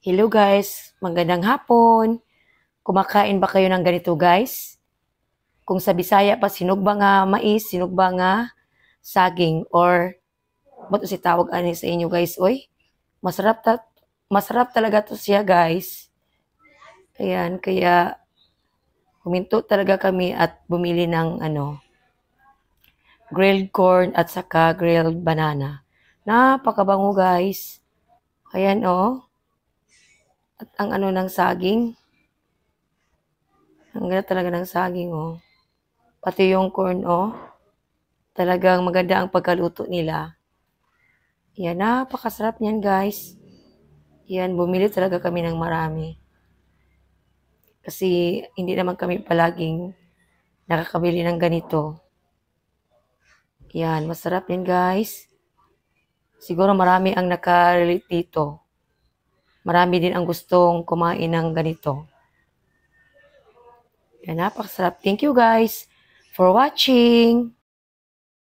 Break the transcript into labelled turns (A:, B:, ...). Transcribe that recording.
A: Hello guys, magandang hapon. Kumakain ba kayo ng ganito guys? Kung sa Bisaya pa sinugba nga mais, sinugba nga saging or bato si tawag ani sa inyo guys, oy. Masarap talaga to siya guys. Ayan, kaya huminto talaga kami at bumili ng grilled corn at saka grilled banana. Napakabango guys. Ayan oh. At ang ng saging. Ang ganda talaga ng saging oh. Pati yung corn oh. Talagang maganda ang pagkaluto nila. Yan, napakasarap niyan guys. Yan, bumili talaga kami ng marami. Kasi hindi naman kami palaging nakakabili ng ganito. Yan, masarap yan guys. Siguro marami ang nakarelate dito. Marami din ang gustong kumain ng ganito. Yan, napakasarap. Thank you guys for watching.